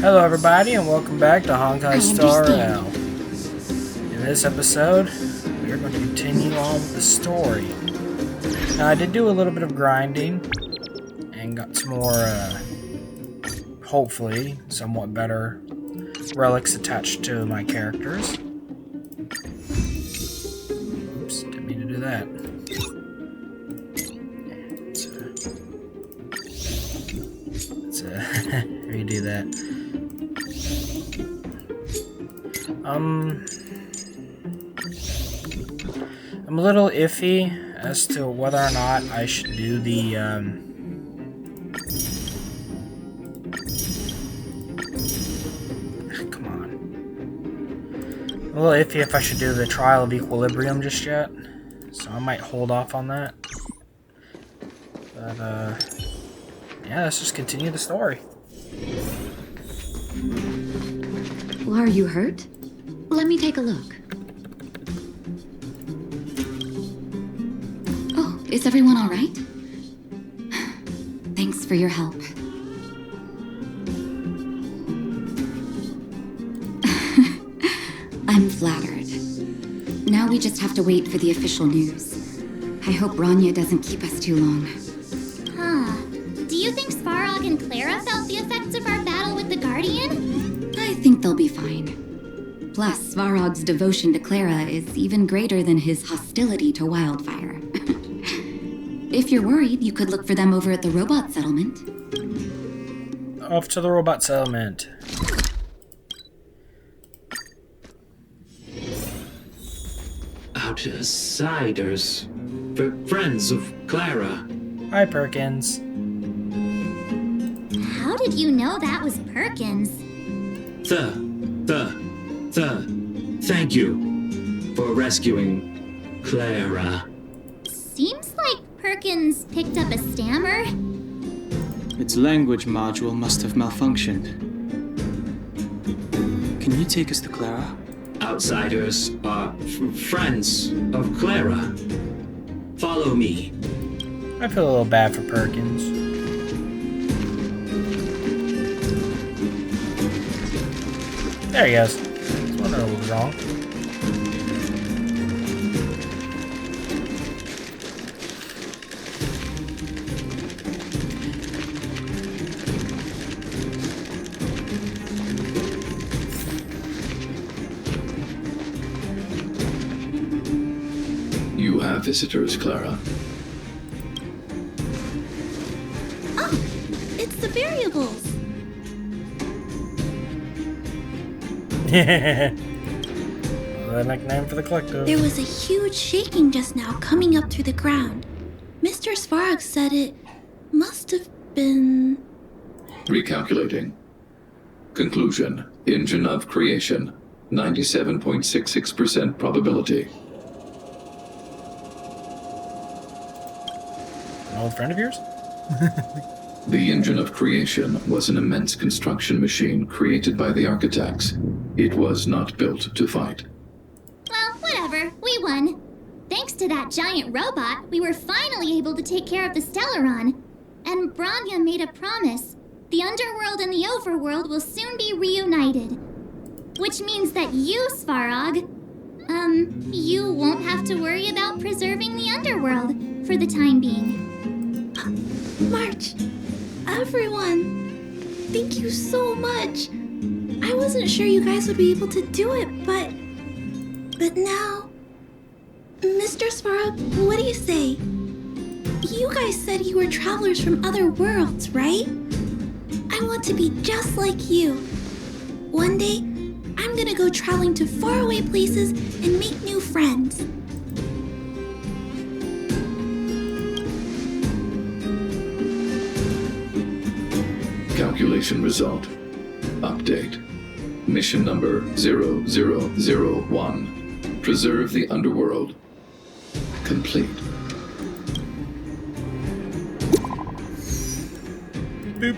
Hello everybody and welcome back to Honkai Star L. In this episode, we are going to continue on with the story. Now I did do a little bit of grinding and got some more, hopefully, somewhat better relics attached to my characters. Oops, didn't mean to do that. Let's redo that. I'm a little iffy as to whether or not I should do the, come on. I'm a little iffy if I should do the Trial of Equilibrium just yet, so I might hold off on that. But, yeah, let's just continue the story. Well, are you hurt? Let me take a look. Oh, is everyone all right? Thanks for your help. I'm flattered. Now we just have to wait for the official news. I hope Rania doesn't keep us too long. Do you think Svarog and Clara felt the effects of our battle with the Guardian? I think they'll be fine. Plus, Svarog's devotion to Clara is even greater than his hostility to Wildfire. If you're worried, you could look for them over at the robot settlement. Off to the robot settlement. Outsiders. Friends of Clara. Hi, Perkins. How did you know that was Perkins? Thank you for rescuing Clara. Seems like Perkins picked up a stammer. Its language module must have malfunctioned. Can you take us to Clara? Outsiders are friends of Clara. Follow me. I feel a little bad for Perkins. There he goes. I was wondering what was wrong. You have visitors, Clara. Oh, it's the variables. The nickname for the collective. There was a huge shaking just now coming up through the ground. Mr. Svarog said it must have been... Recalculating. Conclusion. Engine of creation. 97.66% probability. An old friend of yours? The engine of creation was an immense construction machine created by the architects. It was not built to fight. Well, whatever. We won. Thanks to that giant robot, we were finally able to take care of the Stellaron. And Branya made a promise. The underworld and the overworld will soon be reunited. Which means that you, Svarog, you won't have to worry about preserving the underworld for the time being. March, everyone, thank you so much. I wasn't sure you guys would be able to do it, but now... Mr. Svarog, what do you say? You guys said you were travelers from other worlds, right? I want to be just like you. One day, I'm gonna go traveling to faraway places and make new friends. Calculation result. Update. Mission number 0001. Preserve the underworld. Complete. Boop.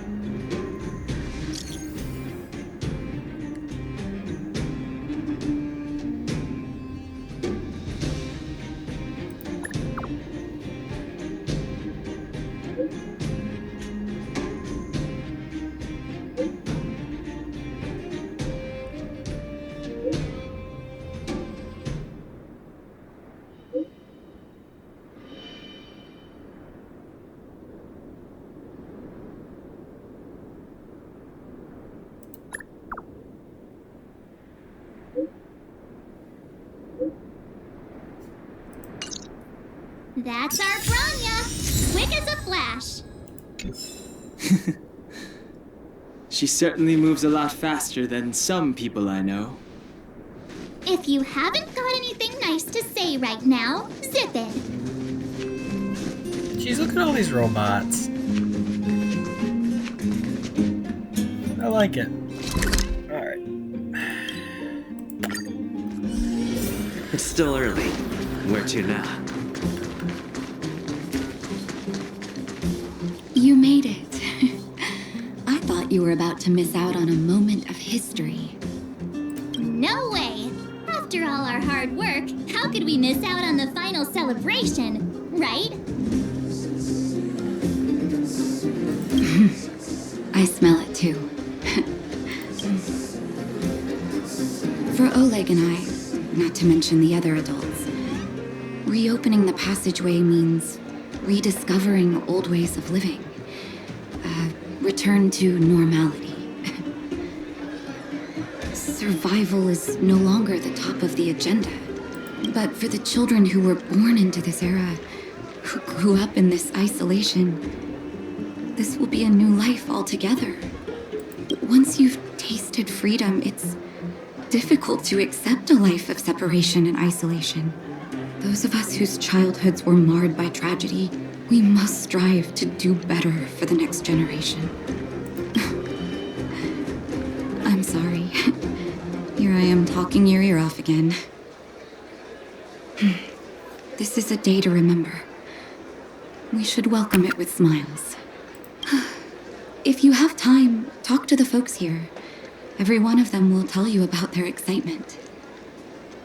That's our Branya, quick as a flash. She certainly moves a lot faster than some people I know. If you haven't got anything nice to say right now, zip it. Jeez, look at all these robots. I like it. Alright. It's still early. Where to now? You made it. I thought you were about to miss out on a moment of history. No way! After all our hard work, how could we miss out on the final celebration, right? I smell it too. For Oleg and I, not to mention the other adults, reopening the passageway means rediscovering old ways of living. Return to normality. Survival is no longer the top of the agenda. But for the children who were born into this era, who grew up in this isolation, this will be a new life altogether. Once you've tasted freedom, it's difficult to accept a life of separation and isolation. Those of us whose childhoods were marred by tragedy, we must strive to do better for the next generation. I'm sorry. Here I am talking your ear off again. This is a day to remember. We should welcome it with smiles. If you have time, talk to the folks here. Every one of them will tell you about their excitement.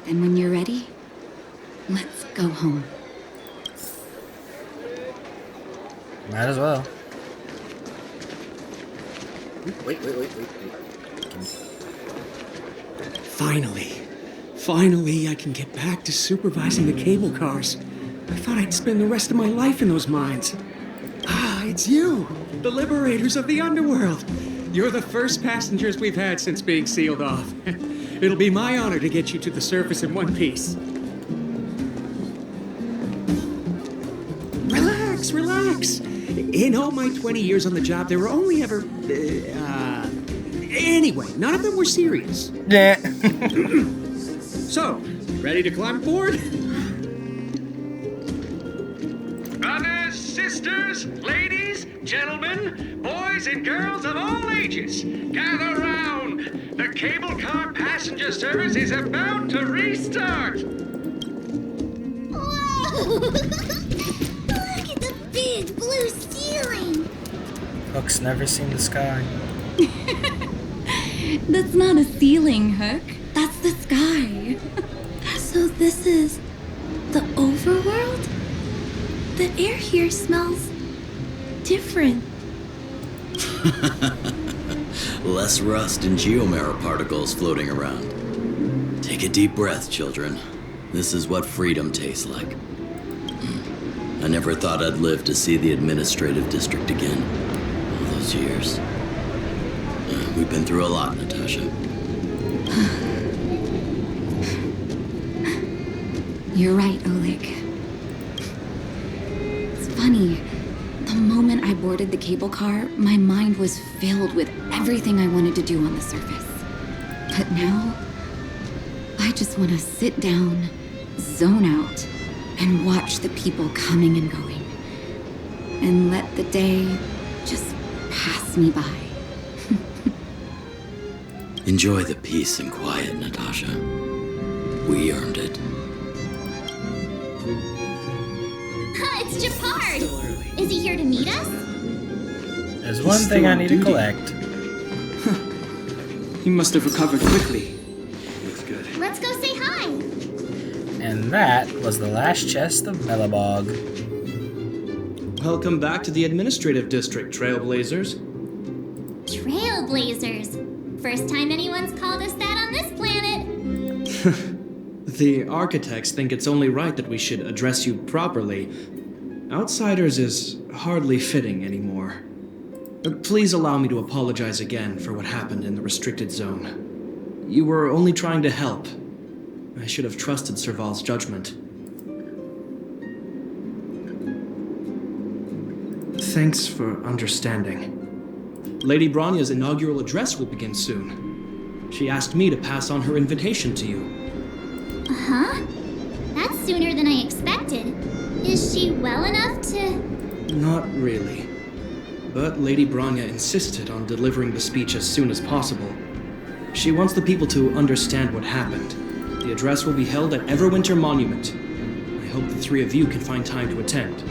Then when you're ready, let's go home. Might as well. Wait. Finally, I can get back to supervising the cable cars. I thought I'd spend the rest of my life in those mines. Ah, it's you, the liberators of the underworld. You're the first passengers we've had since being sealed off. It'll be my honor to get you to the surface in one piece. Relax. In all my 20 years on the job, there were only ever... Anyway, none of them were serious. Yeah. So, ready to climb aboard? Brothers, sisters, ladies, gentlemen, boys and girls of all ages, gather round. The cable car passenger service is about to restart. Whoa! Look at the big blue ceiling. Hook's never seen the sky. That's not a ceiling, Hook. That's the sky. So this is the overworld? The air here smells different. Less rust and geomarrow particles floating around. Take a deep breath, children. This is what freedom tastes like. I never thought I'd live to see the administrative district again. All those years. We've been through a lot, Natasha. You're right, Oleg. It's funny. The moment I boarded the cable car, my mind was filled with everything I wanted to do on the surface. But now, I just want to sit down, zone out, and watch the people coming and going. And let the day just pass me by. Enjoy the peace and quiet, Natasha. We earned it. It's Japard. Is he here to meet us? There's one thing I need to collect. He must have recovered quickly. Looks good. Let's go say hi. And that was the last chest of Mellabog. Welcome back to the administrative district, Trailblazers. Trailblazers. First time anyone's called us that on this planet. The architects think it's only right that we should address you properly. Outsiders is hardly fitting anymore. Please allow me to apologize again for what happened in the restricted zone. You were only trying to help. I should have trusted Serval's judgment. Thanks for understanding. Lady Bronya's inaugural address will begin soon. She asked me to pass on her invitation to you. Huh? That's sooner than I expected. Is she well enough to... Not really. But Lady Bronya insisted on delivering the speech as soon as possible. She wants the people to understand what happened. The address will be held at Everwinter Monument. I hope the three of you can find time to attend.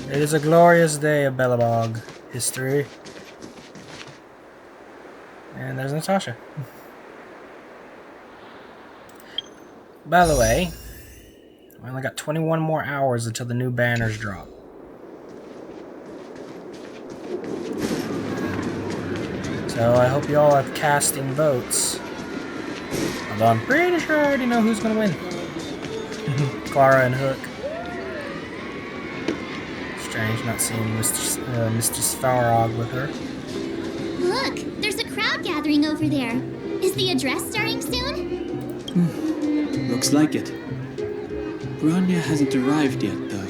It is a glorious day of Belobog history. And there's Natasha. By the way, we only got 21 more hours until the new banners drop. So I hope you all are casting votes. Although I'm pretty sure I already know who's going to win. Clara and Hook. Strange not seeing Mr. Svarog with her. Look, there's a crowd gathering over there. Is the address starting soon? Looks like it. Bronya hasn't arrived yet, though.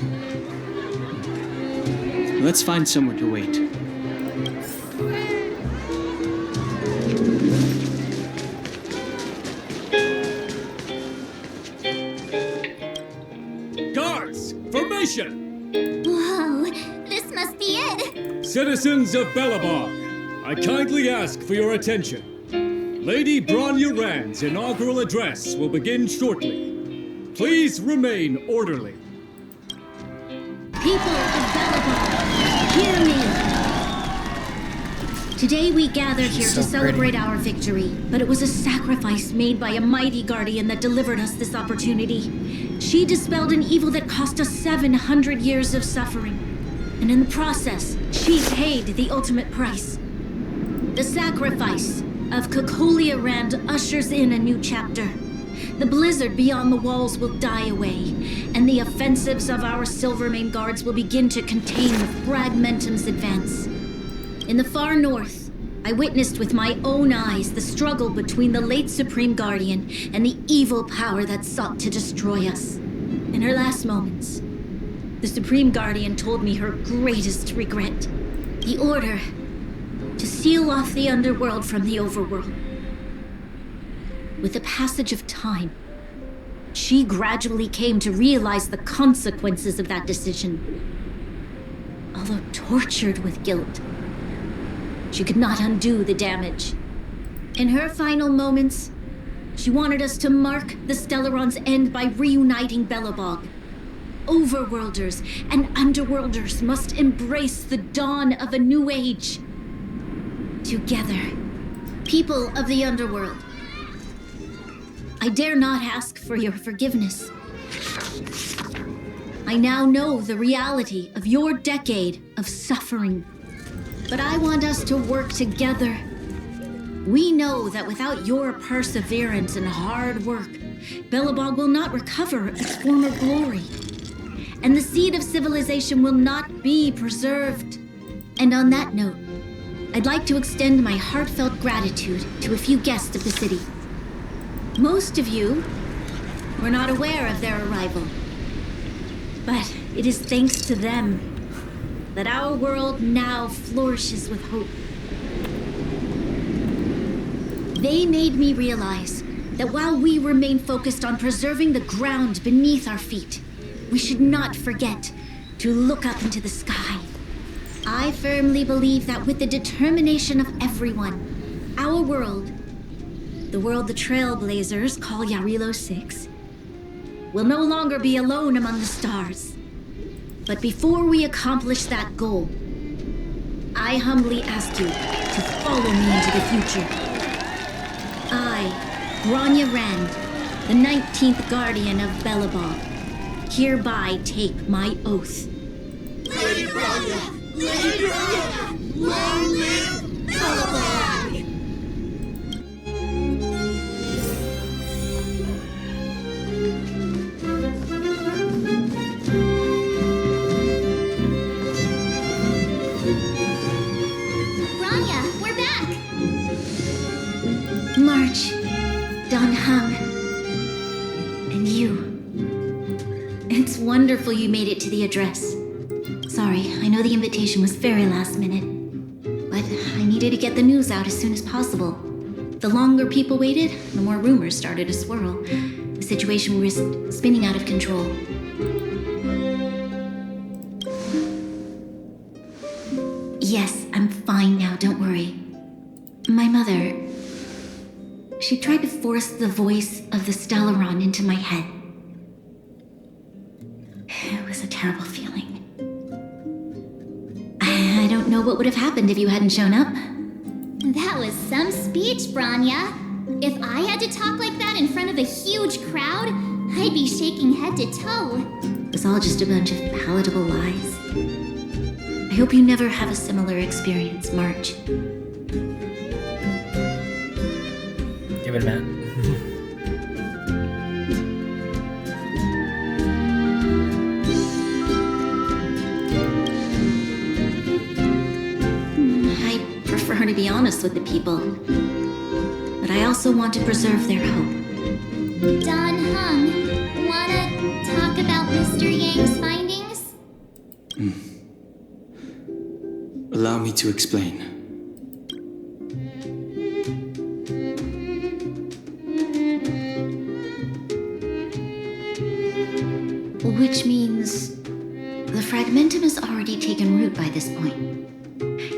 Let's find somewhere to wait. Guards, formation! Whoa, this must be it. Citizens of Belobog, I kindly ask for your attention. Lady Bronya Rand's inaugural address will begin shortly. Please remain orderly. People of Belobog, hear me! Today we gathered here to celebrate our victory, but it was a sacrifice made by a mighty guardian that delivered us this opportunity. She dispelled an evil that cost us 700 years of suffering, and in the process, she paid the ultimate price. The sacrifice of Cocolia Rand ushers in a new chapter. The blizzard beyond the walls will die away, and the offensives of our Silvermane guards will begin to contain the Fragmentum's advance. In the far north, I witnessed with my own eyes the struggle between the late Supreme Guardian and the evil power that sought to destroy us. In her last moments, the Supreme Guardian told me her greatest regret: the order to seal off the underworld from the overworld. With the passage of time, she gradually came to realize the consequences of that decision. Although tortured with guilt, she could not undo the damage. In her final moments, she wanted us to mark the Stellaron's end by reuniting Belobog. Overworlders and underworlders must embrace the dawn of a new age. Together, people of the underworld, I dare not ask for your forgiveness. I now know the reality of your decade of suffering, but I want us to work together. We know that without your perseverance and hard work, Belobog will not recover its former glory, and the seed of civilization will not be preserved. And on that note, I'd like to extend my heartfelt gratitude to a few guests of the city. Most of you were not aware of their arrival, but it is thanks to them that our world now flourishes with hope. They made me realize that while we remain focused on preserving the ground beneath our feet, we should not forget to look up into the sky. I firmly believe that with the determination of everyone, our world, the world the Trailblazers call Jarilo-VI, will no longer be alone among the stars. But before we accomplish that goal, I humbly ask you to follow me into the future. I, Bronya Rand, the 19th Guardian of Belobog, hereby take my oath. Lady Bronya! Lady Bronya! Long live Belobog! Bronya, we're back! March It's wonderful you made it to the address. Sorry, I know the invitation was very last minute, but I needed to get the news out as soon as possible. The longer people waited, the more rumors started to swirl. The situation risked spinning out of control. Yes, I'm fine now, don't worry. My mother... she tried to force the voice of the Stellaron into my head. It was a terrible feeling. I don't know what would have happened if you hadn't shown up. That was some speech, Branya. If I had to talk like that in front of a huge crowd, I'd be shaking head to toe. It was all just a bunch of palatable lies. I hope you never have a similar experience, March. Give it a minute. I prefer to be honest with the people, but I also want to preserve their hope. Don Hung, wanna talk about Mr. Yang's findings? Allow me to explain. Which means the fragmentum has already taken root by this point.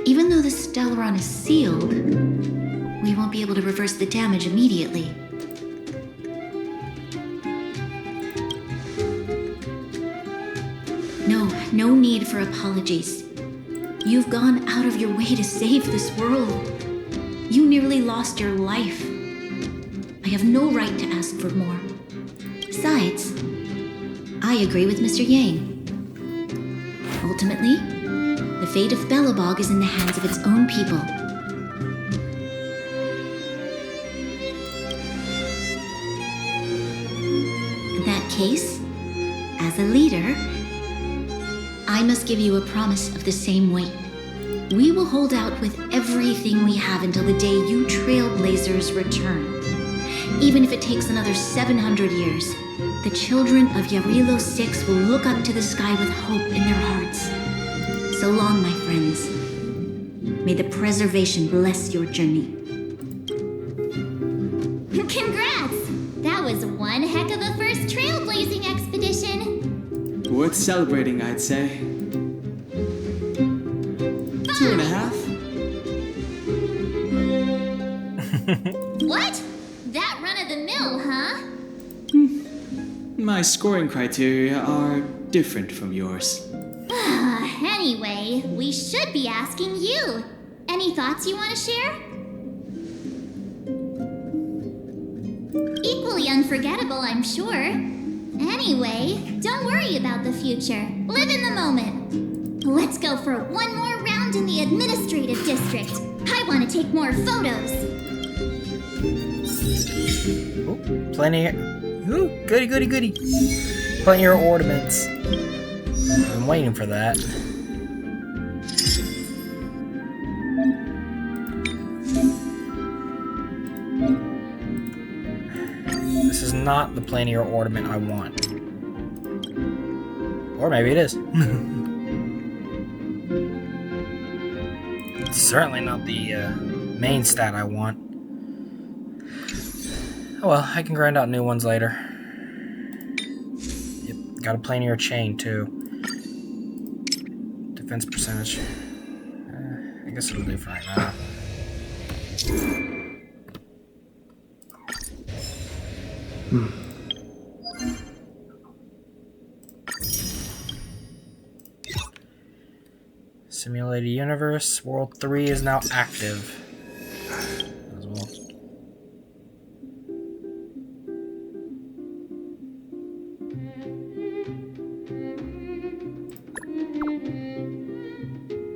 Even though the Stellaron is sealed, we won't be able to reverse the damage immediately. No need for apologies. You've gone out of your way to save this world. You nearly lost your life. I have no right to ask for more. Besides, I agree with Mr. Yang. Ultimately, the fate of Belobog is in the hands of its own people. In that case, as a leader, I must give you a promise of the same weight. We will hold out with everything we have until the day you Trailblazers return. Even if it takes another 700 years, the children of Jarilo-VI will look up to the sky with hope in their hearts. So long, my friends. May the preservation bless your journey. Congrats! That was one heck of a first trailblazing expedition. Worth celebrating, I'd say. 2.5? What? That run of the mill, huh? My scoring criteria are different from yours. Anyway, we should be asking you. Any thoughts you want to share? Equally unforgettable, I'm sure. Anyway, don't worry about the future. Live in the moment. Let's go for one more round in the administrative district. I want to take more photos. Oh, plenty. Ooh, goody. Plenty of ornaments. I've been waiting for that. This is not the planier ornament I want. Or maybe it is. It's certainly not the main stat I want. Oh well, I can grind out new ones later. Yep, got a planier chain too. Defense percentage. I guess it'll do for right now. Simulated universe. World 3 is now active. As well.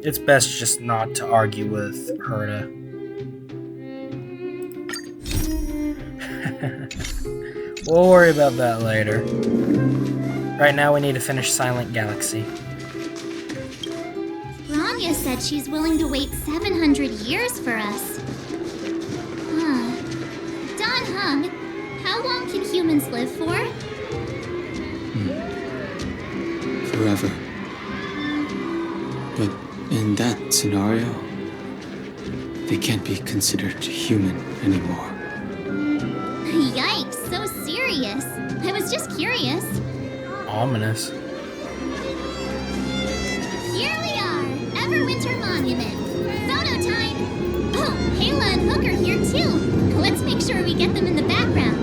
It's best just not to argue with Herta. We'll worry about that later. Right now we need to finish Silent Galaxy. Rania said she's willing to wait 700 years for us. Don Hung, how long can humans live for? forever. But in that scenario, they can't be considered human anymore. Yikes, so serious. I was just curious. Ominous. Here we are, Everwinter Monument. Photo time! Oh, Kayla and Hook are here too. Let's make sure we get them in the background.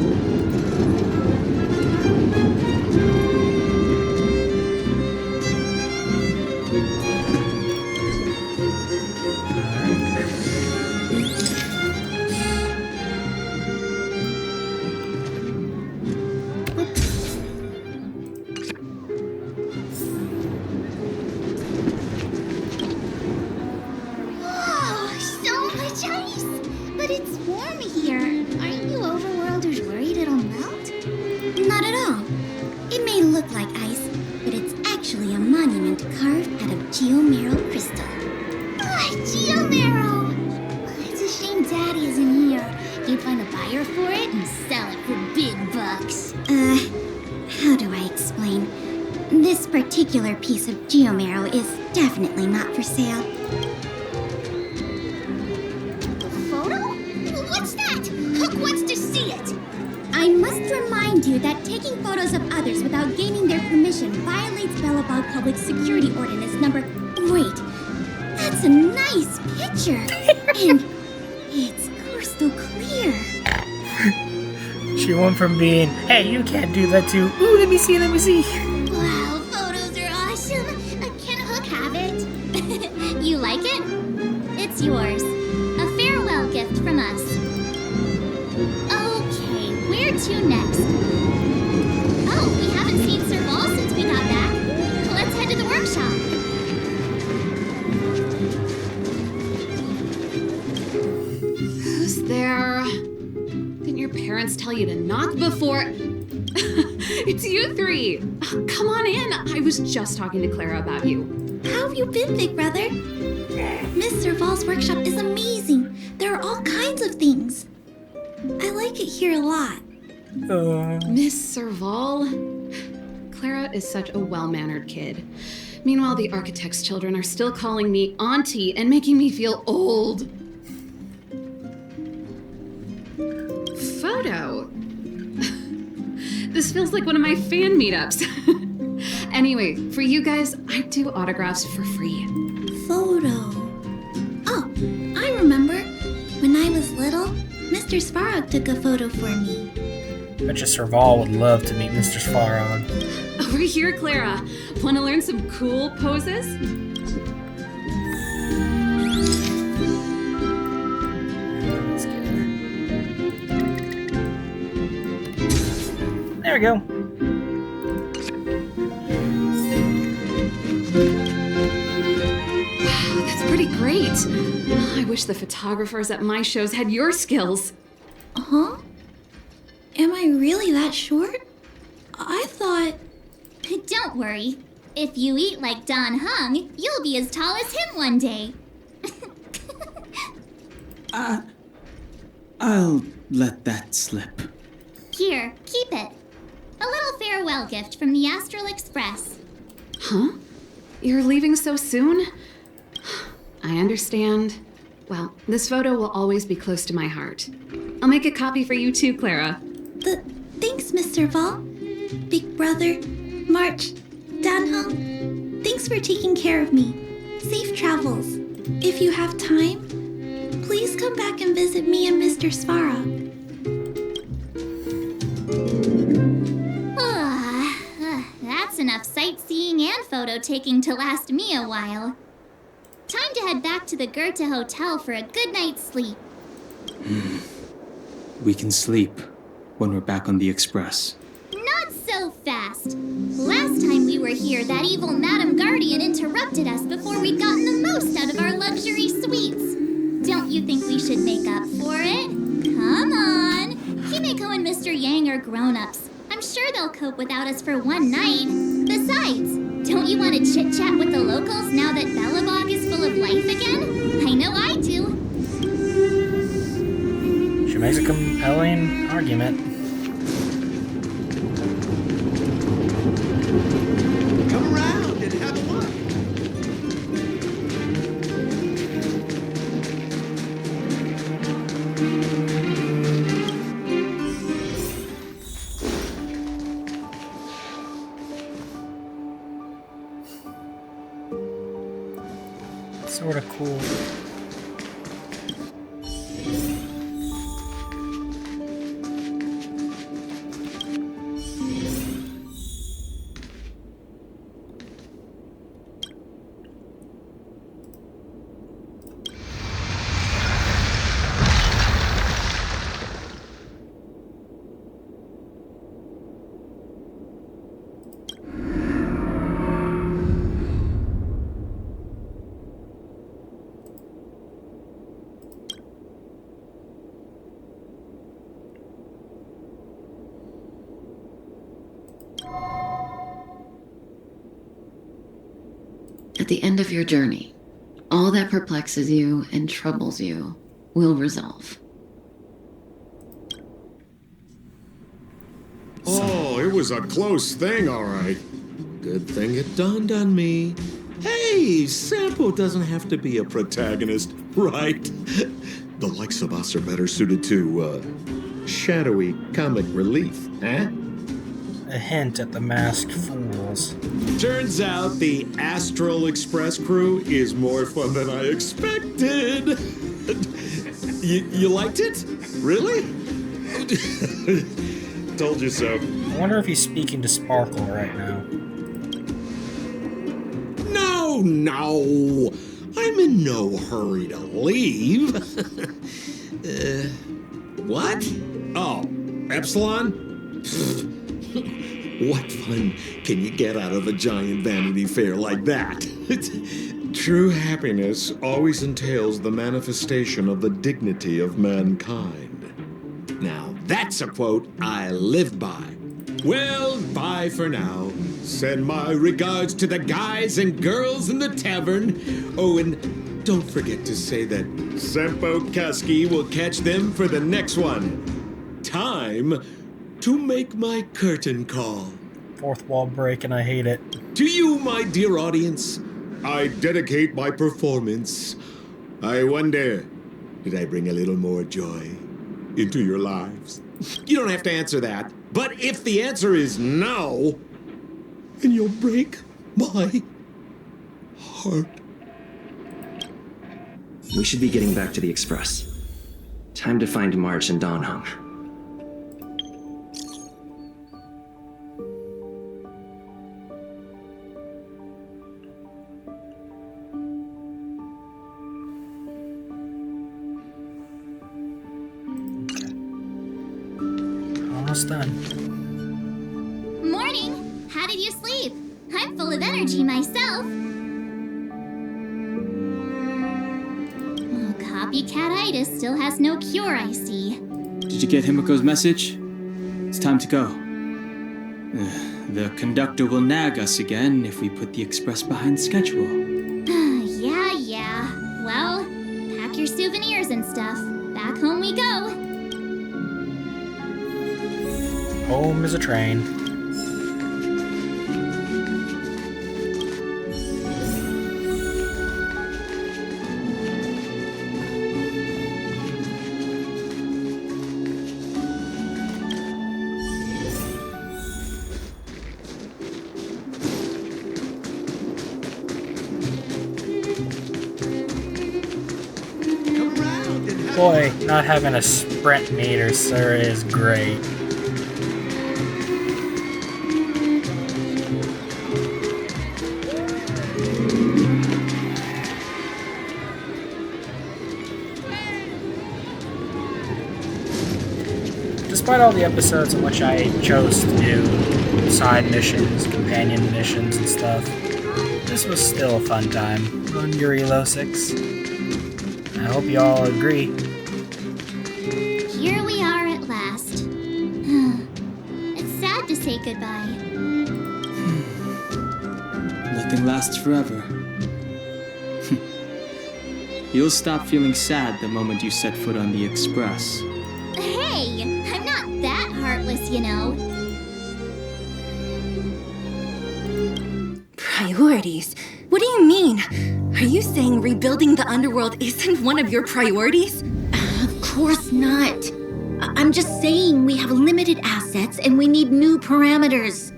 Particular piece of geomarrow is definitely not for sale. A photo? What's that? Hook wants to see it. I must remind you that taking photos of others without gaining their permission violates Belobog Public Security Ordinance number... Wait, that's a nice picture. And it's crystal clear. She went from being, hey, you can't do that, to, ooh, let me see, let me see. You like it? It's yours. A farewell gift from us. Okay, where to next? Oh, we haven't seen Sir Vol since we got back. Let's head to the workshop. Who's there? Didn't your parents tell you to knock before... It's you three! Oh, come on in. I was just talking to Clara about you. How have you been, big brother? Miss Serval's workshop is amazing. There are all kinds of things. I like it here a lot. Miss Serval? Clara is such a well-mannered kid. Meanwhile, the architect's children are still calling me auntie and making me feel old. Photo? This feels like one of my fan meetups. Anyway, for you guys, I do autographs for free. Photo. Oh, I remember. When I was little, Mr. Svarog took a photo for me. Bet you Serval would love to meet Mr. Svarog. Over here, Clara. Want to learn some cool poses? Let's get her. There we go. Pretty great. I wish the photographers at my shows had your skills. Huh? Am I really that short? I thought... Don't worry. If you eat like Don Hung, you'll be as tall as him one day. I'll let that slip. Here, keep it. A little farewell gift from the Astral Express. Huh? You're leaving so soon? I understand. Well, this photo will always be close to my heart. I'll make a copy for you too, Clara. Thanks, Mr. Vol. Big Brother, March, Danhong. Thanks for taking care of me. Safe travels. If you have time, please come back and visit me and Mr. Svarog. That's enough sightseeing and photo taking to last me a while. Time to head back to the Goethe Hotel for a good night's sleep. We can sleep when we're back on the Express. Not so fast. Last time we were here, that evil Madam Guardian interrupted us before we'd gotten the most out of our luxury suites. Don't you think we should make up for it? Come on. Himeko and Mr. Yang are grown-ups. I'm sure they'll cope without us for one night. Besides, don't you want to chit-chat with the locals now that Belobog is full of life again? I know I do. She makes a compelling argument. Come around. Sort of cool. At the end of your journey, all that perplexes you and troubles you will resolve. Oh, it was a close thing, all right. Good thing it dawned on me. Hey, Sampo doesn't have to be a protagonist, right? The likes of us are better suited to, shadowy comic relief, huh? A hint at the masked fools. Turns out the Astral Express crew is more fun than I expected. You liked it? Really? Told you so. I wonder if he's speaking to Sparkle right now. No. I'm in no hurry to leave. What? Oh, Epsilon? What fun can you get out of a giant Vanity Fair like that? True happiness always entails the manifestation of the dignity of mankind. Now, that's a quote I live by. Well, bye for now. Send my regards to the guys and girls in the tavern. Oh, and don't forget to say that Sempo Kaski will catch them for the next one. Time to make my curtain call. Fourth wall break, and I hate it. To you, my dear audience, I dedicate my performance. I wonder, did I bring a little more joy into your lives? You don't have to answer that. But if the answer is no, then you'll break my heart. We should be getting back to the Express. Time to find March and Donhung. Almost done. Morning! How did you sleep? I'm full of energy myself. Oh, copycat-itis still has no cure, I see. Did you get Himiko's message? It's time to go. The conductor will nag us again if we put the express behind schedule. Yeah. Well, pack your souvenirs and stuff. Back home we go. Home is a train. Boy, not having a sprint meter, sir, is great. Despite all the episodes in which I chose to do side missions, companion missions, and stuff, this was still a fun time on Jarilo-VI. I hope you all agree. Here we are at last. It's sad to say goodbye. Nothing lasts forever. You'll stop feeling sad the moment you set foot on the express. Hey, I'm not that heartless, you know. Priorities? What do you mean? Are you saying rebuilding the underworld isn't one of your priorities? Of course not. I'm just saying we have limited assets and we need new parameters.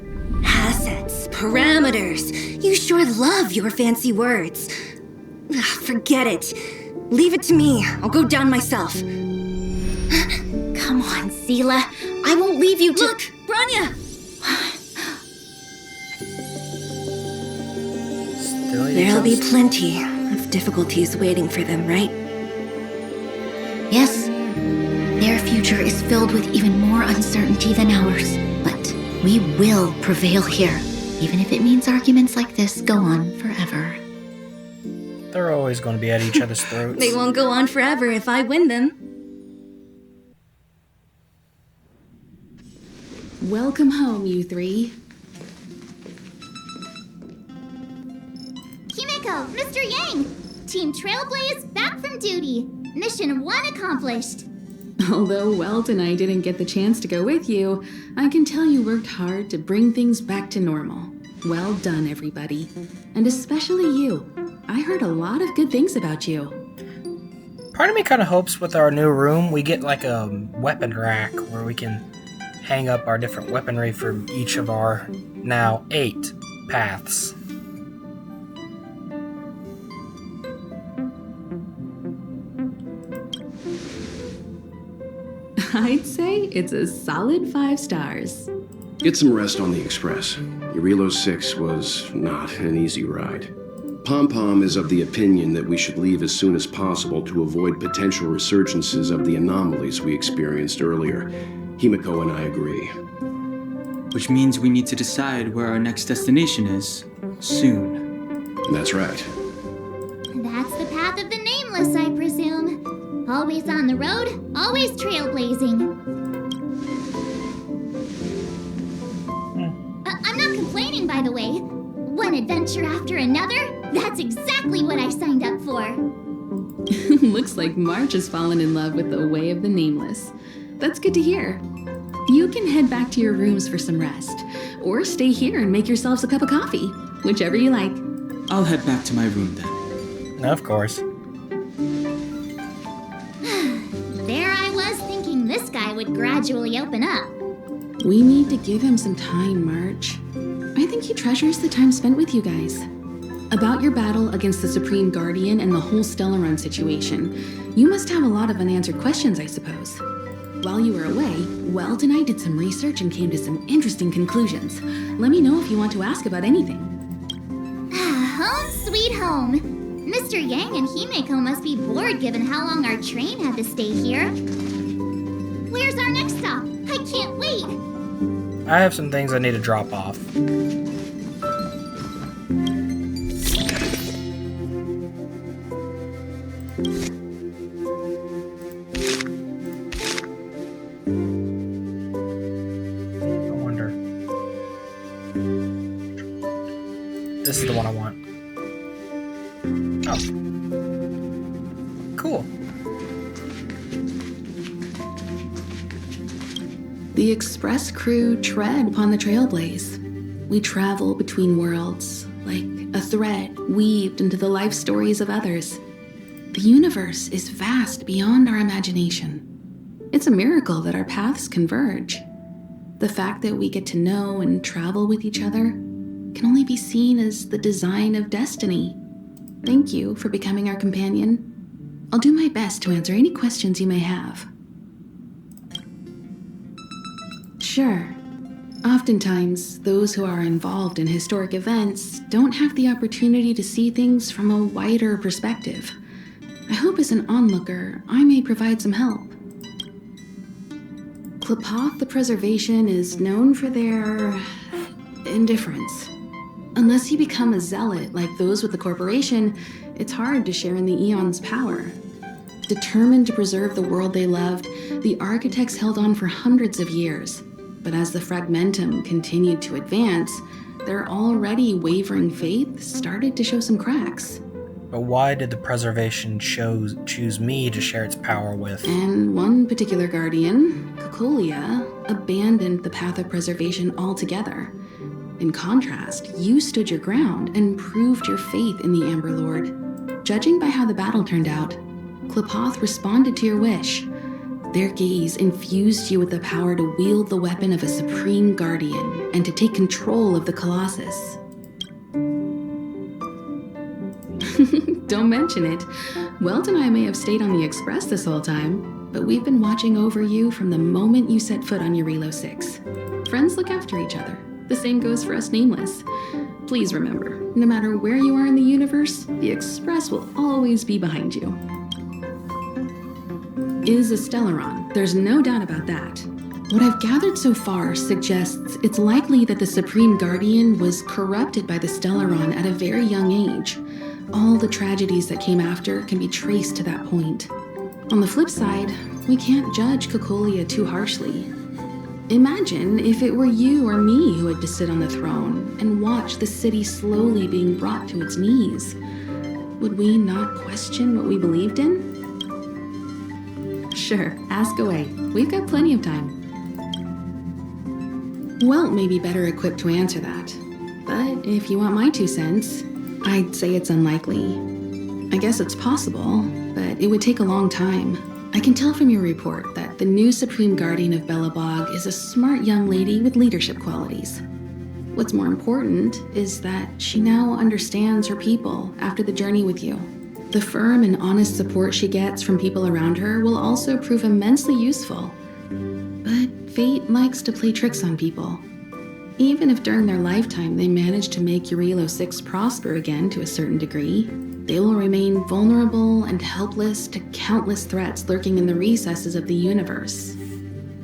Assets, parameters. You sure love your fancy words. Forget it. Leave it to me. I'll go down myself. Come on, Seela. I won't leave you to— Look, Branya! There'll be plenty of difficulties waiting for them, right? Yes, their future is filled with even more uncertainty than ours. But we will prevail here, even if it means arguments like this go on forever. They're always going to be at each other's throats. They won't go on forever if I win them. Welcome home, you three. Himeko, Mr. Yang! Team Trailblaze back from duty. Mission 1 accomplished. Although Welt and I didn't get the chance to go with you, I can tell you worked hard to bring things back to normal. Well done, everybody. And especially you. I heard a lot of good things about you. Part of me kind of hopes with our new room we get like a weapon rack where we can hang up our different weaponry for each of our now 8 paths. I'd say it's a solid 5 stars. Get some rest on the Express. Jarilo-VI was not an easy ride. Pom-Pom is of the opinion that we should leave as soon as possible to avoid potential resurgences of the anomalies we experienced earlier. Himeko and I agree. Which means we need to decide where our next destination is, soon. That's right. That's the path of the Nameless, I presume. Always on the road, always trailblazing. I'm not complaining, by the way. One adventure after another, that's exactly what I signed up for. Looks like March has fallen in love with the way of the Nameless. That's good to hear. You can head back to your rooms for some rest, or stay here and make yourselves a cup of coffee, whichever you like. I'll head back to my room then. Of course. There I was thinking this guy would gradually open up. We need to give him some time, March. I think he treasures the time spent with you guys. About your battle against the Supreme Guardian and the whole Stellaron situation, you must have a lot of unanswered questions, I suppose. While you were away, Weld and I did some research and came to some interesting conclusions. Let me know if you want to ask about anything. Home sweet home. Mr. Yang and Himeko must be bored given how long our train had to stay here. Where's our next stop? I can't wait. I have some things I need to drop off. I wonder. This is the one I want. Oh. Cool. The Express crew tread upon the Trailblaze. We travel between worlds, like a thread weaved into the life stories of others. The universe is vast beyond our imagination. It's a miracle that our paths converge. The fact that we get to know and travel with each other can only be seen as the design of destiny. Thank you for becoming our companion. I'll do my best to answer any questions you may have. Sure. Oftentimes, those who are involved in historic events don't have the opportunity to see things from a wider perspective. I hope as an onlooker, I may provide some help. Klapoth the Preservation is known for their indifference. Unless you become a zealot like those with the corporation, it's hard to share in the Eon's power. Determined to preserve the world they loved, the architects held on for hundreds of years. But as the fragmentum continued to advance, their already wavering faith started to show some cracks. But why did the Preservation choose me to share its power with? And one particular guardian, Kokolia, abandoned the path of preservation altogether. In contrast, you stood your ground and proved your faith in the Amber Lord. Judging by how the battle turned out, Klapoth responded to your wish. Their gaze infused you with the power to wield the weapon of a supreme guardian and to take control of the Colossus. Don't mention it. Welt and I may have stayed on the Express this whole time, but we've been watching over you from the moment you set foot on Jarilo-VI. Friends look after each other. The same goes for us Nameless. Please remember, no matter where you are in the universe, the Express will always be behind you. Is a Stellaron. There's no doubt about that. What I've gathered so far suggests it's likely that the Supreme Guardian was corrupted by the Stellaron at a very young age. All the tragedies that came after can be traced to that point. On the flip side, we can't judge Cocolia too harshly. Imagine if it were you or me who had to sit on the throne and watch the city slowly being brought to its knees. Would we not question what we believed in? Sure, ask away. We've got plenty of time. Welt may be better equipped to answer that. But if you want my 2 cents, I'd say it's unlikely. I guess it's possible, but it would take a long time. I can tell from your report that the new Supreme Guardian of Belobog is a smart young lady with leadership qualities. What's more important is that she now understands her people after the journey with you. The firm and honest support she gets from people around her will also prove immensely useful. But fate likes to play tricks on people. Even if during their lifetime they manage to make Jarilo-VI prosper again to a certain degree, they will remain vulnerable and helpless to countless threats lurking in the recesses of the universe.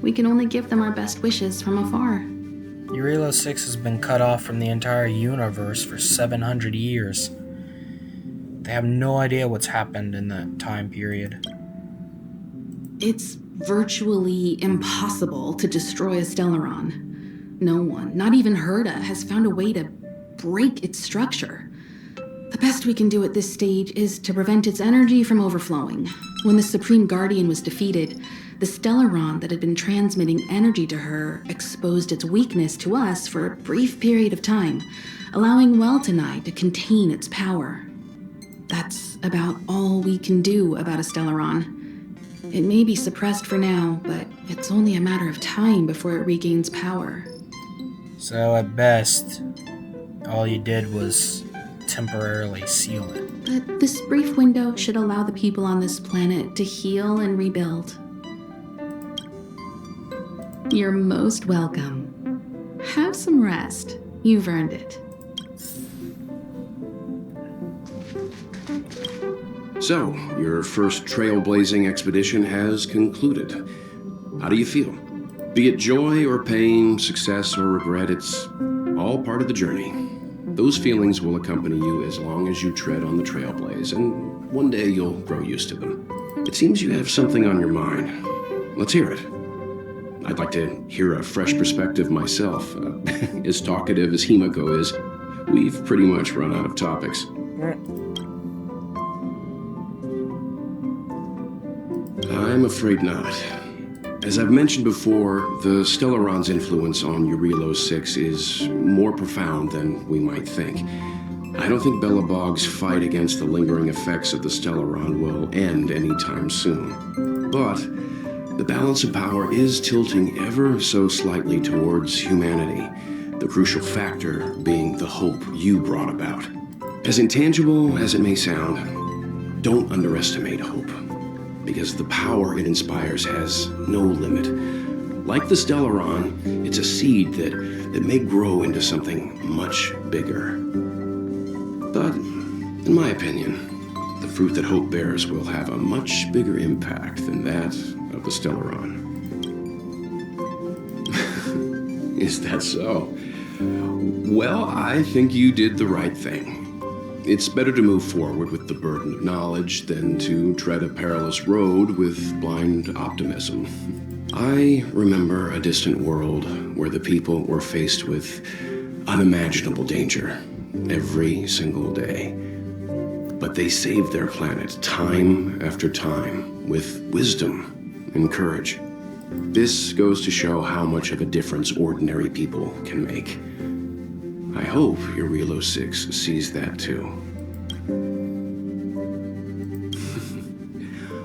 We can only give them our best wishes from afar. Jarilo-VI has been cut off from the entire universe for 700 years. They have no idea what's happened in that time period. It's virtually impossible to destroy a Stellaron. No one, not even Herda, has found a way to break its structure. The best we can do at this stage is to prevent its energy from overflowing. When the Supreme Guardian was defeated, the Stellaron that had been transmitting energy to her exposed its weakness to us for a brief period of time, allowing Welt and I to contain its power. That's about all we can do about a Stellaron. It may be suppressed for now, but it's only a matter of time before it regains power. So at best, all you did was temporarily seal it. But this brief window should allow the people on this planet to heal and rebuild. You're most welcome. Have some rest. You've earned it. So, your first trailblazing expedition has concluded. How do you feel? Be it joy or pain, success or regret, it's all part of the journey. Those feelings will accompany you as long as you tread on the trailblaze, and one day you'll grow used to them. It seems you have something on your mind. Let's hear it. I'd like to hear a fresh perspective myself. As talkative as Himiko is, we've pretty much run out of topics. I'm afraid not. As I've mentioned before, the Stellaron's influence on Jarilo-VI is more profound than we might think. I don't think Belobog's fight against the lingering effects of the Stellaron will end anytime soon. But the balance of power is tilting ever so slightly towards humanity, the crucial factor being the hope you brought about. As intangible as it may sound, don't underestimate hope, because the power it inspires has no limit. Like the Stellaron, it's a seed that may grow into something much bigger. But, in my opinion, the fruit that hope bears will have a much bigger impact than that of the Stellaron. Is that so? Well, I think you did the right thing. It's better to move forward with the burden of knowledge than to tread a perilous road with blind optimism. I remember a distant world where the people were faced with unimaginable danger every single day. But they saved their planet time after time with wisdom and courage. This goes to show how much of a difference ordinary people can make. I hope Jarilo-VI sees that too.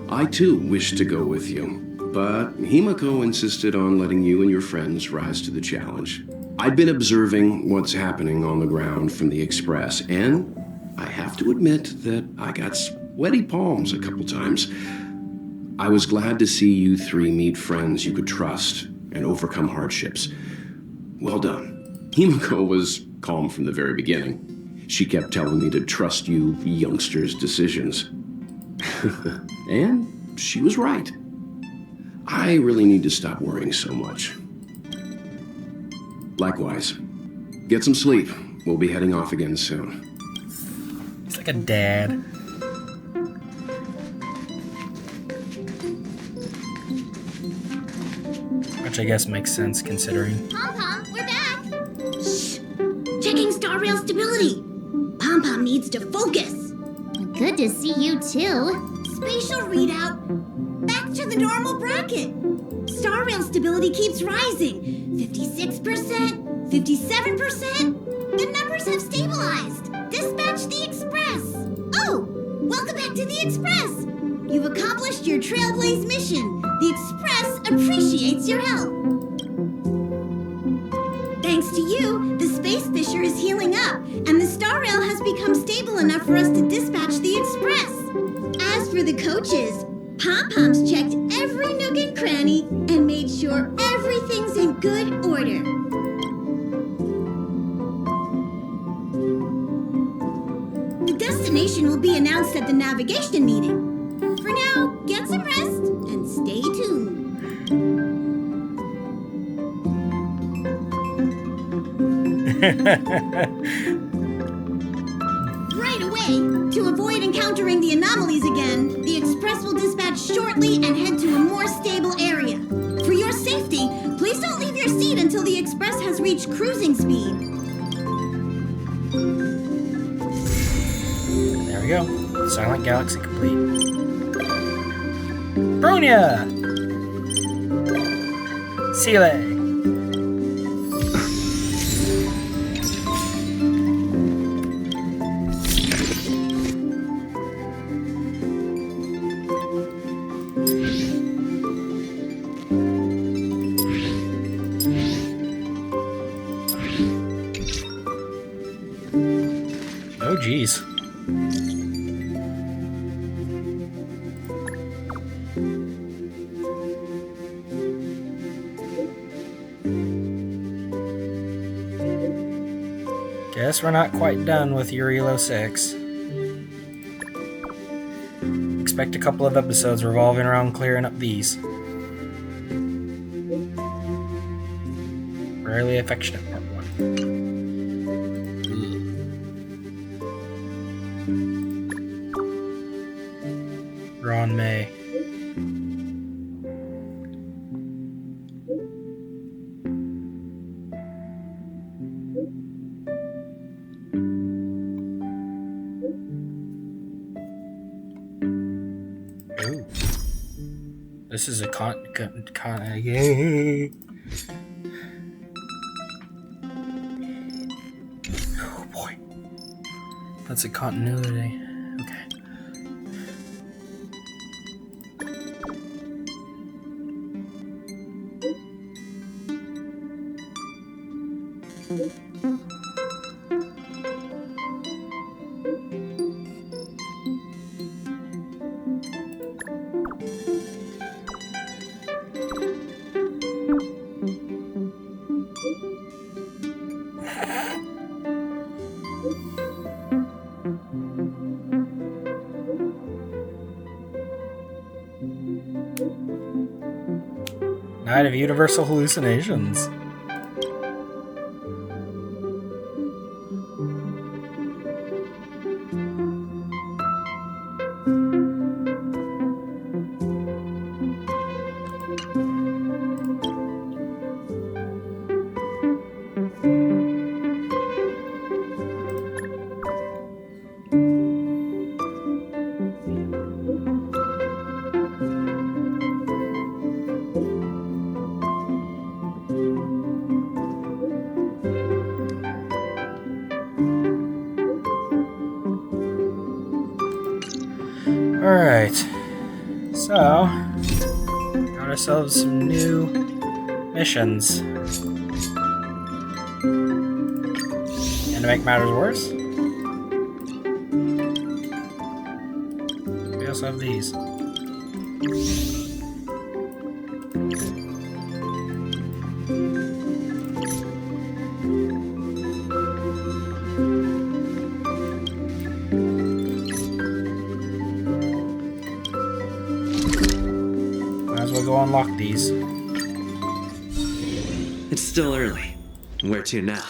I too wish to go with you, but Himiko insisted on letting you and your friends rise to the challenge. I'd been observing what's happening on the ground from the Express, and I have to admit that I got sweaty palms a couple times. I was glad to see you three meet friends you could trust and overcome hardships. Well done. Himiko was calm from the very beginning. She kept telling me to trust you youngsters' decisions. And she was right. I really need to stop worrying so much. Likewise. Get some sleep. We'll be heading off again soon. He's like a dad. Which I guess makes sense considering. Pom-Pom, we're back! Shh! Checking star rail stability! Pom-Pom needs to focus! Good to see you too. Spatial readout! Back to the normal bracket! Star rail stability keeps rising! 56%, 57%! The numbers have stabilized! Dispatch the Express! Oh! Welcome back to the Express! You've accomplished your Trailblaze mission! The Express appreciates your help! Thanks to you, the Space Fisher is healing up, and the Star Rail has become stable enough for us to dispatch the Express! As for the coaches, Pom-Pom's checked every nook and cranny and made sure everything's in good order. The destination will be announced at the navigation meeting. For now, get some rest and stay tuned. Right away! To avoid encountering the anomalies again, the Express will dispatch shortly and head to a more stable area. For your safety, please don't leave your seat until the Express has reached cruising speed. There we go. Silent Galaxy complete. Bronya! Seeley! Oh, geez. Guess we're not quite done with Jarilo-VI. Expect a couple of episodes revolving around clearing up these. Rarely Affectionate Part 1. Ron May. Ooh. This is a yay. Oh boy. That's a continuity. Okay. Night of Universal Hallucinations. Alright, so, got ourselves some new missions. And to make matters worse, also have these. Might as well go unlock these. It's still early. Where to now?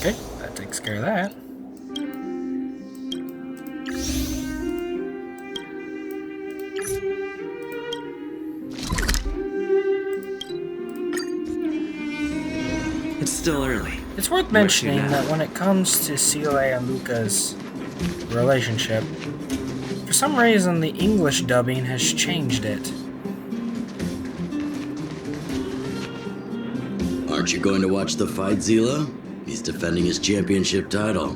Okay, that takes care of that. It's still early. It's worth mentioning that when it comes to Sile and Luca's relationship, for some reason the English dubbing has changed it. Aren't you going to watch the fight, Zila? He's defending his championship title.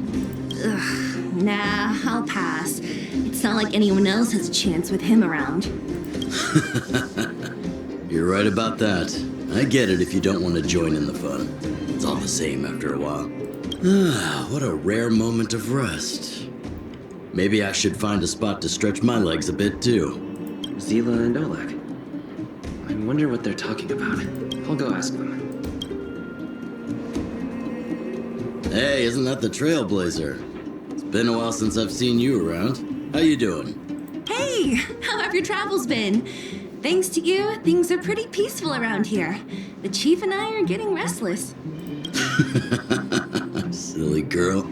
Ugh, nah, I'll pass. It's not like anyone else has a chance with him around. You're right about that. I get it if you don't want to join in the fun. It's all the same after a while. Ah, what a rare moment of rest. Maybe I should find a spot to stretch my legs a bit too. Zila and Oleg. I wonder what they're talking about. I'll go ask them. Hey, isn't that the Trailblazer? It's been a while since I've seen you around. How you doing? Hey, how have your travels been? Thanks to you, things are pretty peaceful around here. The chief and I are getting restless. Silly girl.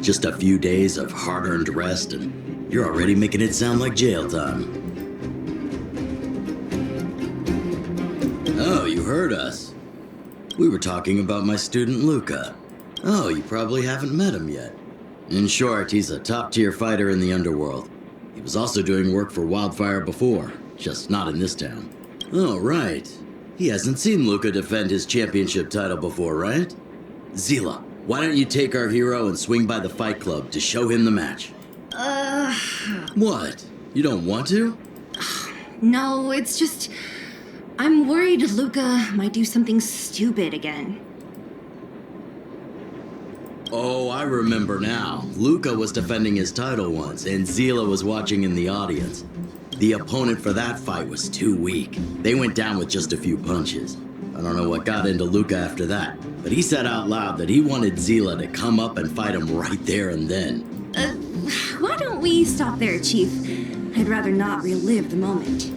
Just a few days of hard-earned rest and you're already making it sound like jail time. Oh, you heard us. We were talking about my student Luca. Oh, you probably haven't met him yet. In short, he's a top-tier fighter in the underworld. He was also doing work for Wildfire before, just not in this town. Oh, right. He hasn't seen Luca defend his championship title before, right? Zila, why don't you take our hero and swing by the fight club to show him the match? What? You don't want to? No, it's just... I'm worried Luca might do something stupid again. Oh, I remember now. Luca was defending his title once, and Zila was watching in the audience. The opponent for that fight was too weak. They went down with just a few punches. I don't know what got into Luca after that, but he said out loud that he wanted Zila to come up and fight him right there and then. Why don't we stop there, Chief? I'd rather not relive the moment.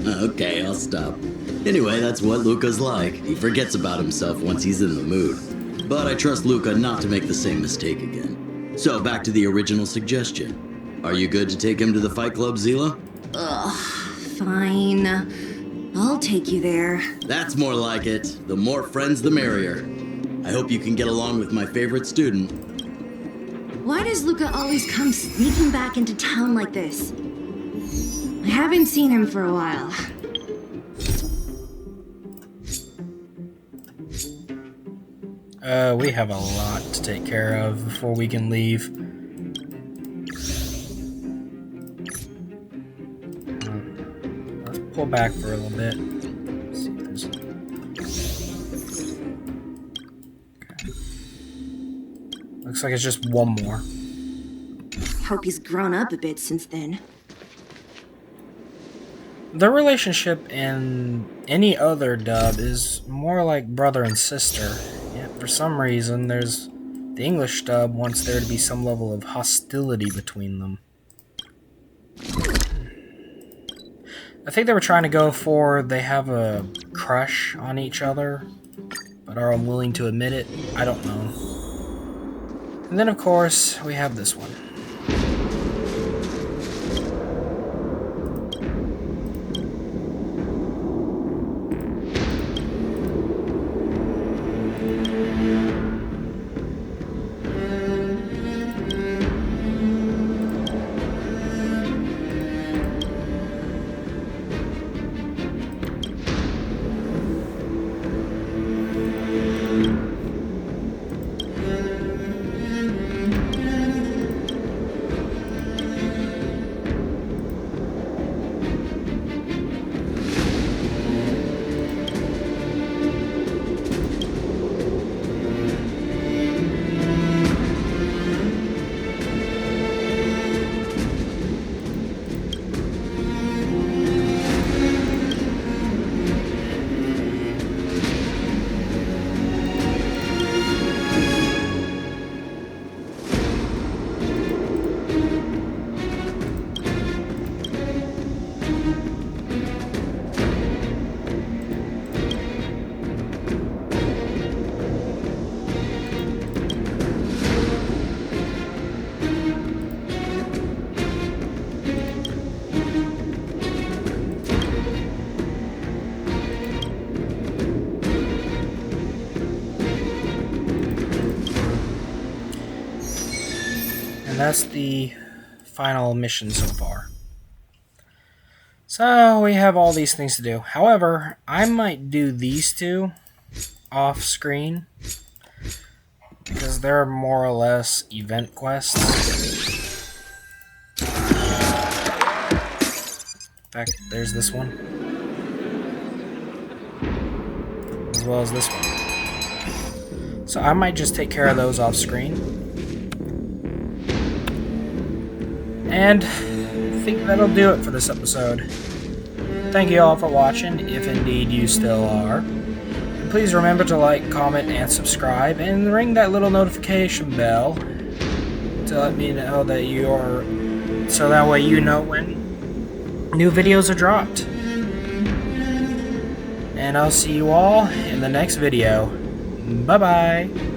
Okay, I'll stop. Anyway, that's what Luca's like. He forgets about himself once he's in the mood. But I trust Luca not to make the same mistake again. So, back to the original suggestion. Are you good to take him to the fight club, Zila? Ugh, fine. I'll take you there. That's more like it. The more friends, the merrier. I hope you can get along with my favorite student. Why does Luca always come sneaking back into town like this? I haven't seen him for a while. We have a lot to take care of before we can leave. Let's pull back for a little bit. Let's see if there's... Okay. Looks like it's just one more. Hope he's grown up a bit since then. The relationship in any other dub is more like brother and sister. Yet for some reason, the English dub wants there to be some level of hostility between them. I think they were trying to go for they have a crush on each other, but are unwilling to admit it. I don't know. And then, of course, we have this one. And that's the final mission so far. So we have all these things to do. However, I might do these two off screen because they're more or less event quests. In fact, there's this one, as well as this one. So I might just take care of those off screen. And I think that'll do it for this episode. Thank you all for watching, if indeed you still are. And please remember to like, comment, and subscribe, and ring that little notification bell to let me know that you're, so that way you know when new videos are dropped. And I'll see you all in the next video. Bye-bye.